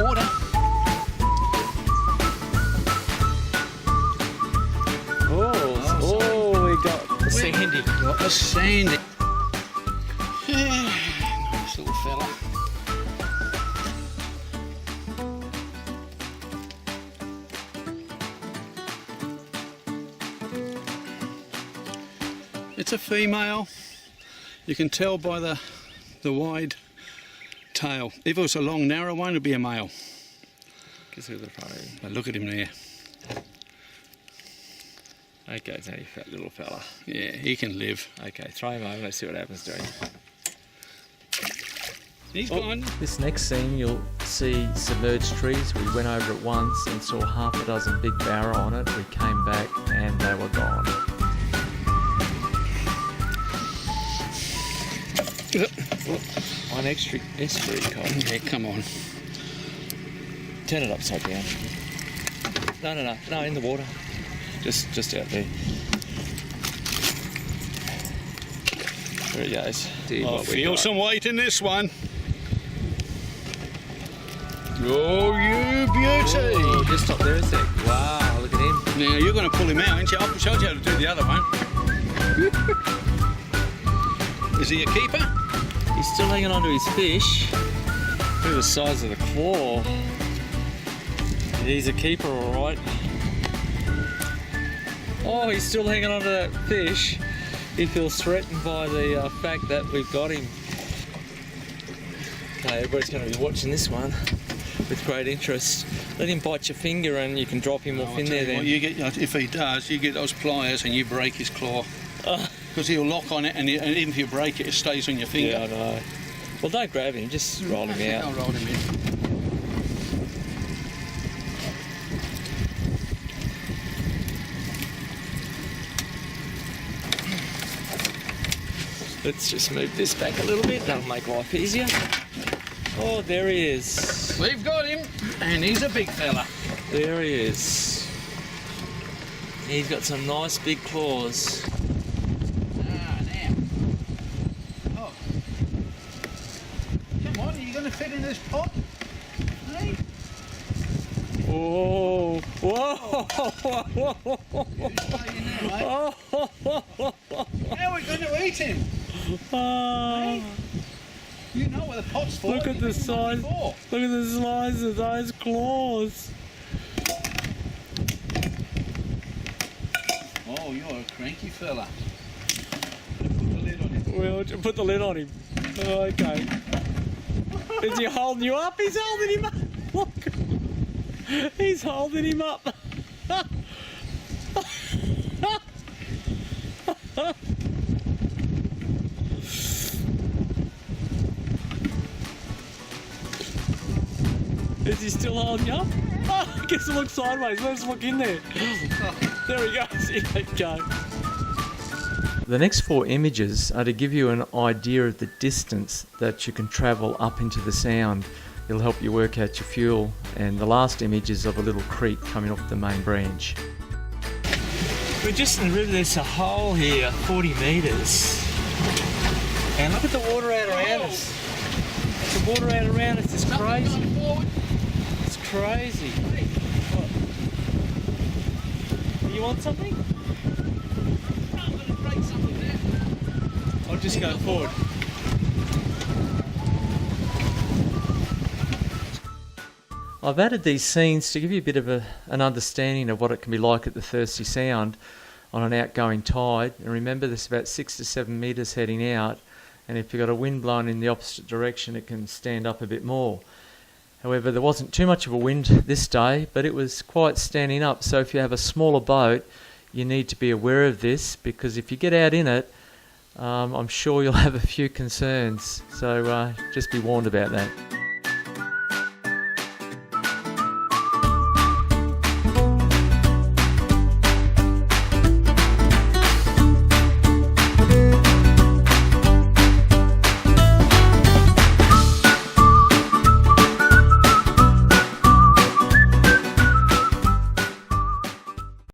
water. We got the sandy. Got the sandy. Nice little fella. It's a female. You can tell by the wide tail. If it was a long narrow one, it'd be a male. But look at him there. Okay, it's only a fat little fella. Yeah, he can live. Okay, throw him over, let's see what happens to him. He's gone. This next scene you'll see submerged trees. We went over it once and saw half a dozen big barra on it. We came back and they were gone. On estuary cod. Yeah, come on. Turn it upside down. No, in the water. Just out there. There he goes. See I what we feel got. some weight in this one. Oh, you beauty! Oh, just stop there a sec. Wow, look at him. Now you're going to pull him out, aren't you? I showed you how to do the other one. Is he a keeper? He's still hanging onto his fish. Look at the size of the claw. He's a keeper, all right. Oh, he's still hanging onto that fish. He feels threatened by the fact that we've got him. Okay, everybody's going to be watching this one with great interest. Let him bite your finger and you can drop him off in there then. What, you get, if he does, you get those pliers and you break his claw. Because he'll lock on it and even if you break it, it stays on your finger. Yeah, I know. Well, don't grab him, just roll him out. I'll roll him in. Let's just move this back a little bit, that'll make life easier. Oh, there he is. We've got him, and he's a big fella. There he is. He's got some nice big claws. Now. Oh. Come on, are you going to fit in this pot? Hey? Oh, whoa! How are we going to eat him? Oh, You know what the pot's for. look at the size. Look at the size of those claws. Oh, you're a cranky fella. Put the lid on him. Well, put the lid on him. Oh, okay. Is he holding you up? He's holding him up. Look. He's holding him up. Is he still holding you up? Oh, I guess it looks sideways. Let's look in there. There he goes. Here they go. The next 4 images are to give you an idea of the distance that you can travel up into the sound. It'll help you work out your fuel. And the last image is of a little creek coming off the main branch. We're just in the river. There's a hole here, 40 metres. And look at the water out around us. The water out around us is crazy. It's crazy. What? You want something? I'm going to break something there. I'll just go forward. I've added these scenes to give you a bit of an understanding of what it can be like at the Thirsty Sound on an outgoing tide. And remember, there's about 6 to 7 metres heading out, and if you've got a wind blowing in the opposite direction, it can stand up a bit more. However, there wasn't too much of a wind this day, but it was quite standing up. So if you have a smaller boat, you need to be aware of this, because if you get out in it, I'm sure you'll have a few concerns. So just be warned about that.